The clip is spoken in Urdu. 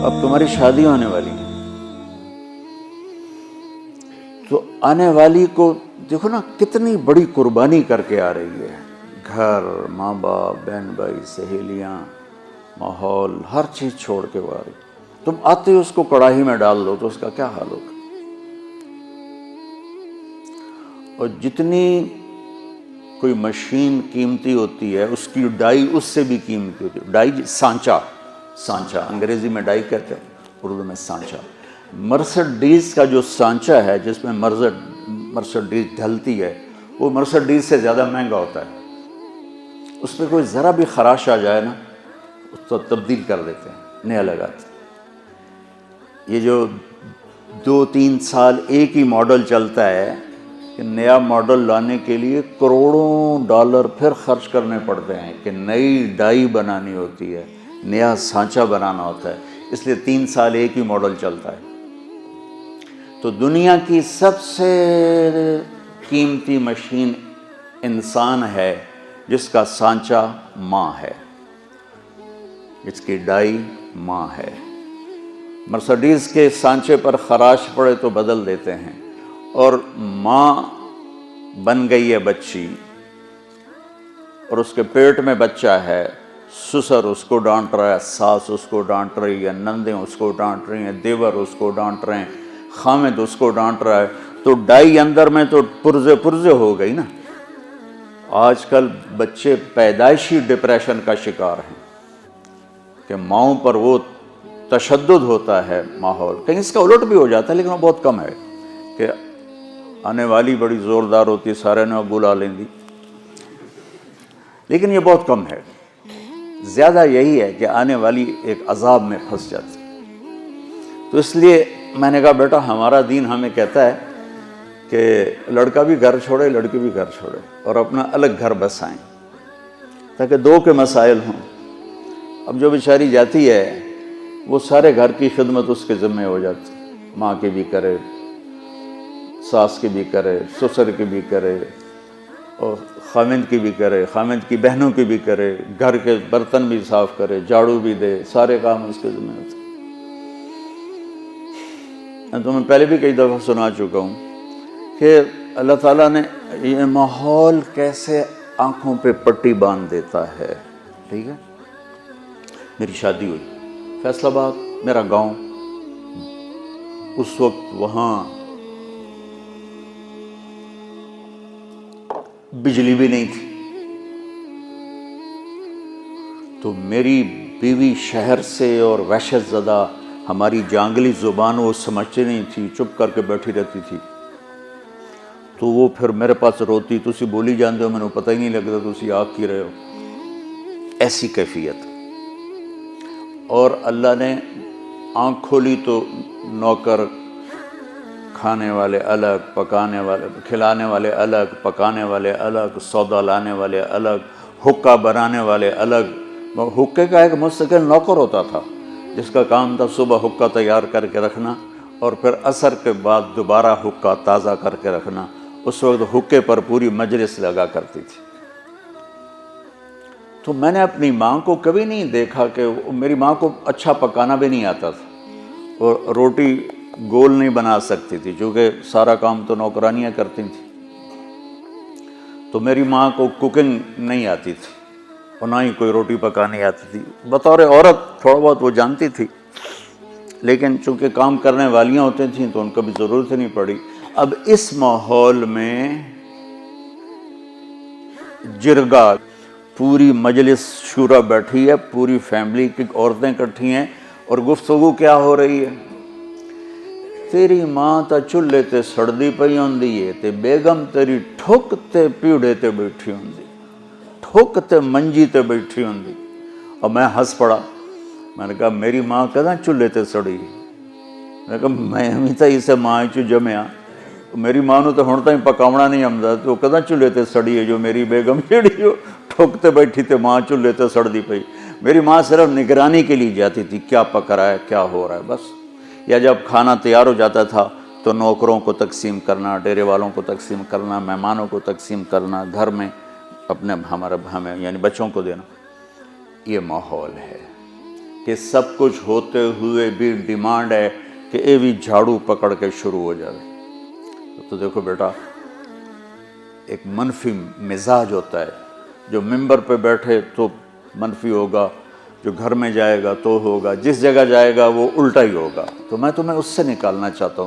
اب تمہاری شادی ہونے والی ہے، تو آنے والی کو دیکھو نا کتنی بڑی قربانی کر کے آ رہی ہے، گھر، ماں باپ، بہن بھائی، سہیلیاں، ماحول، ہر چیز چھوڑ کے وہ آ رہی. تم آتے ہی اس کو کڑاہی میں ڈال دو تو اس کا کیا حال ہوگا. اور جتنی کوئی مشین قیمتی ہوتی ہے اس کی ڈائی اس سے بھی قیمتی ہوتی ہے. ڈائی سانچہ انگریزی میں ڈائی کہتے ہیں، اردو میں سانچہ. مرسڈیز کا جو سانچہ ہے جس میں مرسڈیز ڈھلتی ہے وہ مرسڈیز سے زیادہ مہنگا ہوتا ہے. اس پہ کوئی ذرا بھی خراش آ جائے نا اس کو تبدیل کر دیتے ہیں، نیا لگاتے ہیں. یہ جو 2-3 سال ایک ہی ماڈل چلتا ہے کہ نیا ماڈل لانے کے لیے کروڑوں ڈالر پھر خرچ کرنے پڑتے ہیں کہ نئی ڈائی بنانی ہوتی ہے، نیا سانچہ بنانا ہوتا ہے. اس لیے 3 سال ایک ہی ماڈل چلتا ہے. تو دنیا کی سب سے قیمتی مشین انسان ہے جس کا سانچہ ماں ہے، جس کی ڈائی ماں ہے. مرسڈیز کے سانچے پر خراش پڑے تو بدل دیتے ہیں، اور ماں بن گئی ہے بچی اور اس کے پیٹ میں بچہ ہے. سسر اس کو ڈانٹ رہا ہے، ساس اس کو ڈانٹ رہی ہے، نندیں اس کو ڈانٹ رہی ہیں، دیور اس کو ڈانٹ رہے ہیں، خامد اس کو ڈانٹ رہا ہے. تو ڈائی اندر میں تو پرزے ہو گئی نا. آج کل بچے پیدائشی ڈپریشن کا شکار ہیں کہ ماؤں پر وہ تشدد ہوتا ہے ماحول. کہیں اس کا الٹ بھی ہو جاتا ہے لیکن وہ بہت کم ہے کہ آنے والی بڑی زوردار ہوتی ہے، سارے نے بلا لیں دی، لیکن یہ بہت کم ہے. زیادہ یہی ہے کہ آنے والی ایک عذاب میں پھنس جاتی. تو اس لیے میں نے کہا بیٹا ہمارا دین ہمیں کہتا ہے کہ لڑکا بھی گھر چھوڑے لڑکی بھی گھر چھوڑے اور اپنا الگ گھر بسائیں تاکہ 2 کے مسائل ہوں. اب جو بیچاری جاتی ہے وہ سارے گھر کی خدمت اس کے ذمہ ہو جاتی، ماں کی بھی کرے، ساس کی بھی کرے، سسر کی بھی کرے، اور خامند کی بھی کرے، خامند کی بہنوں کی بھی کرے، گھر کے برتن بھی صاف کرے، جھاڑو بھی دے، سارے کام اس کے ذمہ ہوتے. میں تمہیں پہلے بھی کئی دفعہ سنا چکا ہوں کہ اللہ تعالیٰ نے یہ ماحول کیسے آنکھوں پہ پٹی باندھ دیتا ہے. ٹھیک ہے، میری شادی ہوئی فیصل آباد، میرا گاؤں. اس وقت وہاں بجلی بھی نہیں تھی، تو میری بیوی شہر سے اور وحشت زدہ ہماری جانگلی زبان وہ سمجھتی نہیں تھی، چپ کر کے بیٹھی رہتی تھی. تو وہ پھر میرے پاس روتی، تسی بولی جانتے ہو میں نے پتہ ہی نہیں لگتا تسی آگ کی رہے ہو. ایسی کیفیت. اور اللہ نے آنکھ کھولی تو نوکر، کھانے والے الگ، پکانے والے، کھلانے والے الگ، پکانے والے الگ، سودا لانے والے الگ، حقہ بنانے والے الگ. حقے کا ایک مستقل نوکر ہوتا تھا جس کا کام تھا صبح حقہ تیار کر کے رکھنا اور پھر عصر کے بعد دوبارہ حقہ تازہ کر کے رکھنا. اس وقت حقے پر پوری مجلس لگا کرتی تھی. تو میں نے اپنی ماں کو کبھی نہیں دیکھا کہ میری ماں کو اچھا پکانا بھی نہیں آتا تھا اور روٹی گول نہیں بنا سکتی تھی چونکہ سارا کام تو نوکرانیاں کرتی تھیں. تو میری ماں کو کوکنگ نہیں آتی تھی اور نہ ہی کوئی روٹی پکانی آتی تھی. بطور عورت تھوڑا بہت وہ جانتی تھی لیکن چونکہ کام کرنے والیاں ہوتی تھیں تو ان کو بھی ضرورت نہیں پڑی. اب اس ماحول میں جرگا، پوری مجلس شورا بیٹھی ہے، پوری فیملی کی عورتیں اکٹھی ہیں اور گفتگو کیا ہو رہی ہے؟ تیری ماں تا چولہے تے سڑدی پئی ہوندی ہے تے بیگم تیری ٹھک تے پیڑے تے بیٹھی ہوندی، ٹھک تے منجی تے بیٹھی ہوندی. اور میں ہنس پڑا. میں نے کہا میری ماں کداں چولہے تے سڑی؟ میں نے کہا میں ہمیں تا اسے ماں چو جمیا، میری ماں نو تو ہن تائیں پکاونا نہیں آمدا تو کداں چولہے تے سڑی ہے جو میری بیگم جیڑی ہو ٹھک تے بیٹھی تے ماں چولہے تے سڑدی پئی. میری ماں صرف نگرانی کے لیے جاتی تھی کیا پک رہا ہے کیا ہو رہا ہے بس. یا جب کھانا تیار ہو جاتا تھا تو نوکروں کو تقسیم کرنا، ڈیرے والوں کو تقسیم کرنا، مہمانوں کو تقسیم کرنا، گھر میں اپنے ہمیں یعنی بچوں کو دینا. یہ ماحول ہے. کہ سب کچھ ہوتے ہوئے بھی ڈیمانڈ ہے کہ اے بھی جھاڑو پکڑ کے شروع ہو جائے۔ تو دیکھو بیٹا، ایک منفی مزاج ہوتا ہے، جو ممبر پہ بیٹھے تو منفی ہوگا، جو گھر میں جائے گا تو ہوگا، جس جگہ جائے گا وہ الٹا ہی ہوگا۔ تو میں تمہیں اس سے نکالنا چاہتا ہوں۔